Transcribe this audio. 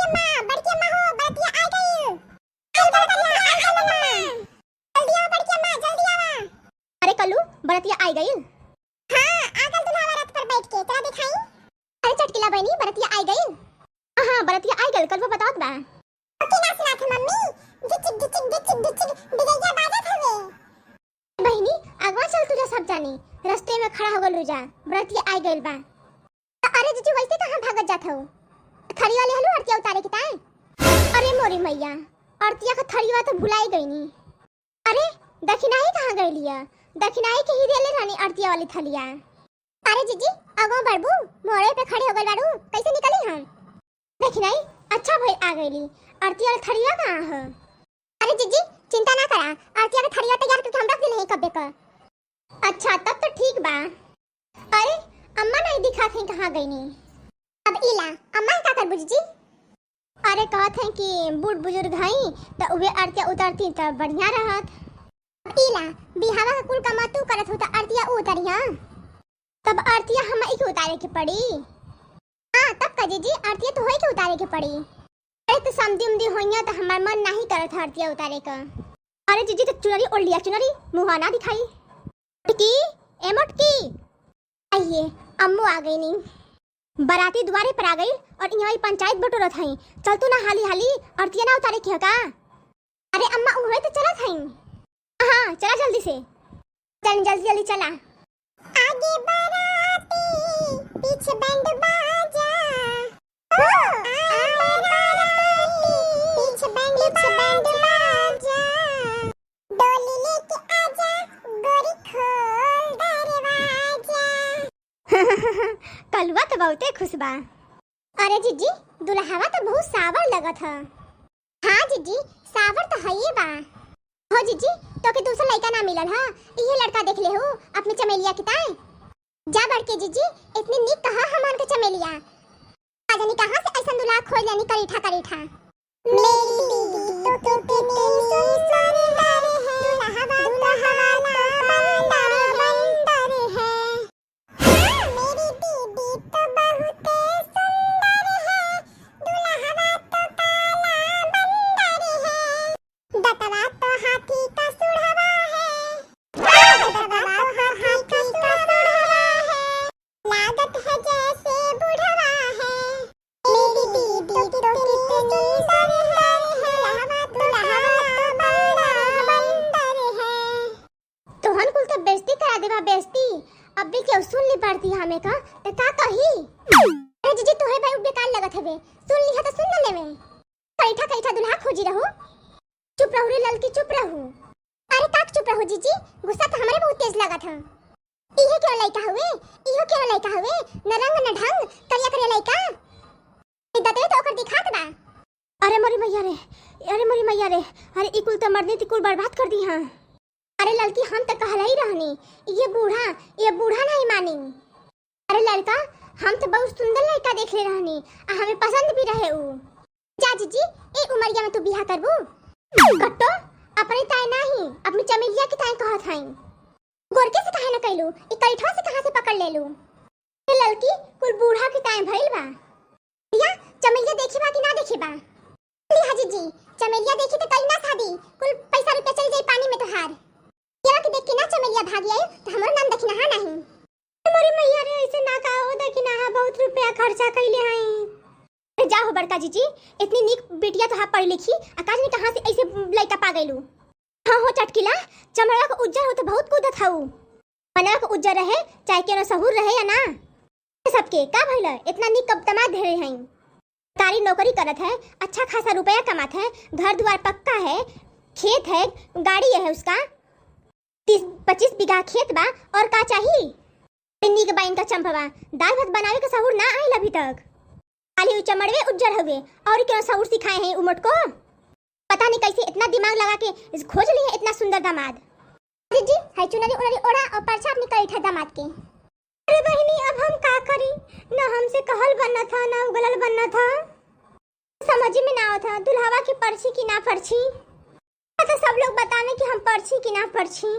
बड़की अम्मा हो, बड़की आ गई। जल्दी आओ बड़की अम्मा, जल्दी आओ। अरे कल्लू, बरतिया आई गई। हां, आगल दुल्हा रथ पर बैठ के तेरा दिखाई। अरे चटकिला बहनी, बरतिया आई गई। हां, बरतिया आई गई, कल वो बताओ बा। किना सुना था मम्मी, गिचिक गिचिक गिचिक गिचिक बिगैया बाजत हवे। बहनी अगवा चल, तुझे सब जानी, रास्ते में खड़ा हो गल रुजा, बरतिया आई गई बा। अरे जीजू वैसे कहां भागत जात हो? थरी वाले हलू आरतिया उतारे के ताए। अरे मोरी मैया, आरतिया का थरीवा तो भुलाई गई नी। अरे दक्षिणाई कहां गई लिया? दक्षिणाई के ही देले रानी आरतिया वाली थलिया। अरे जीजी अगवा बढ़बू, मोड़े पे खड़े हो गल बाड़ू, कैसे निकली हम? दक्षिणाई अच्छा भई आ गईली, आरतिया वाली थरिया कहां है? अरे जीजी चिंता ना करा, आरतिया के थरिया तैयार करके हम रख दिले हैं कब्बे का। अच्छा तब तो ठीक बा। अरे अम्मा नहीं दिखा थे कहां गई नी? अब इला अम्मा का कर बुझी जी। अरे कहत हैं कि बूढ़ बुजुर्ग हई त उहे आरतिया उतारती त बढ़िया रहत। इला बिहावा का कुल कमा तू करत हो त आरतिया उतारिया। तब आरतिया हम ही के उतारे के पड़ी। हां तब का जीजी आरतिया तो होई के उतारे के पड़ी। अरे तो समधी उमदी होइया त हमार मन नहीं करत आरतिया उतारे का। अरे जीजी तो चुनरी ओढ़ लिया, चुनरी मुंह ना दिखाई। मटकी ए मटकी, आइए अम्मू आ गई नी। बराती द्वारे पर आ गई और यहाँ पंचायत बटोरत हई। चल तू ना हाली हाली, आरतिया ना उतारे के का? अरे अम्मा उहे तो चलत हई। हां चला जल्दी से, चल जल्दी जल्दी चला। आगे बराती पीछे बैंड बाजा, आगे बराती पीछे बैंड बाजा, डोली लेके आजा गोरी खोल दरवाजा। कलवा तो बहुते खुश बा। अरे जीजी दुल्हावा तो बहुत सावर लगत है। हां जीजी सावर तो है ही बा। हो जीजी तो के दूसरा लड़का ना मिलल हां, ये लड़का देख ले हो अपने चमेलिया के ताए। जा बढ़ के जीजी इतनी निक कहा हमान के चमेलिया, आजानी कहां से ऐसा दुल्हा खोज लेनी करीठा करीठा। मेरी बीबी तो कितनी सुंदर है, दुल्हा वाला बंदर है। हाँ, मेरी बीबी तो बहुत सुंदर है, दुल्हा तो काला बंदर है, दतवा तो हाथी का सुढ़वा है, दतवा तो हाथी का सुढ़वा है, लागत है जैसे बुढ़वा है। मेरी बीबी तो कितनी सुंदर है, दुल्हा तो बंदर है। तोहन कुल तो बेइज्जती करा देबा, बेइज्जती। अब भी क्यों सुन ली पड़ती हमें का त का कही? अरे जीजी तोहरे भाई बेकार लगत हवे, सुन लिहा तो सुन न लेवे। करीठा करीठा दुल्हा खोजी रहो। चुप रहो रे ललकी, चुप रहो। अरे काक चुप रहो जीजी, गुस्सा तो हमरे बहुत तेज लगत है। इहे क्यों लइका हुए, इहो क्यों लइका हुए, न रंग न ढंग करिया करे लइका। दतवे तो ओकर दिखात बा। अरे मोरी मैया रे, अरे मोरी मैया रे, अरे ई कुल तो मर्दनी ती कुल बर्बाद कर दी हां। अरे लड़की हम तो कहला ही रहनी, ये बूढ़ा नहीं मानी। अरे लड़का हम तो बहुत सुंदर लड़का देख ले रहनी, हमें पसंद भी रहे ऊ। जा जीजी ए उमरिया में तू बियाह करबू? कट्टो अपने ताई नहीं, अपनी चमेलिया की ताई कहत हई। गोरके से काहे न कैलू, ई करीठा से कहां से पकड़ लेलू? ए लड़की कुल बूढ़ा की ताई भइल बा। या चमेलिया देखी बा कि ना देखी बा? लिहा जीजी चमेलिया देखी तो कई ना शादी, कुल पैसा रुपया चल जाई पानी में तोहार। केवा के देख के ना चमेलिया भाग आई तो हमरो नाम दखिना हा नहीं। मोरी मैया रे ऐसे ना कहो, दखिना हा बहुत रुपया खर्चा कइले हई। जाओ बड़का जीजी, इतनी निक बेटिया तो हा पढ़ लिखी, आकाश ने कहां से ऐसे लइका पा गइलू? हां हो चटकिला, चमड़ा का उज्जर हो तो बहुत कूदत हाउ। मनवा का उज्जर रहे चाहे केनो सहूर रहे या ना, सबके का भइल इतना निक कब तमा दे रहे हई। सरकारी नौकरी करत है, अच्छा खासा रुपया कमात है, घर द्वार पक्का है, खेत है, गाड़ी है उसका, 30-25 बीघा खेत बा, और का चाहिए? निक बा इनका चंपवा, दाल भात बनावे का सहूर ना आइल अभी तक। खाली चमड़वे उज्जर हवे और क्यों सहूर सिखाए हैं उमट को? पता नहीं कैसे इतना दिमाग लगा के खोज ली है इतना सुंदर दामाद। जीजी हाय चुनरी उनरी ओढ़ा और परछा अपनी करीठा दामाद के। अरे बहनी अब हम का करी, ना हमसे कहल बनना था ना उगलल बनना था, समझ में ना आता दुल्हावा की पर्ची की ना पर्ची। तो सब लोग बताने कि हम पर्ची की ना पर्ची।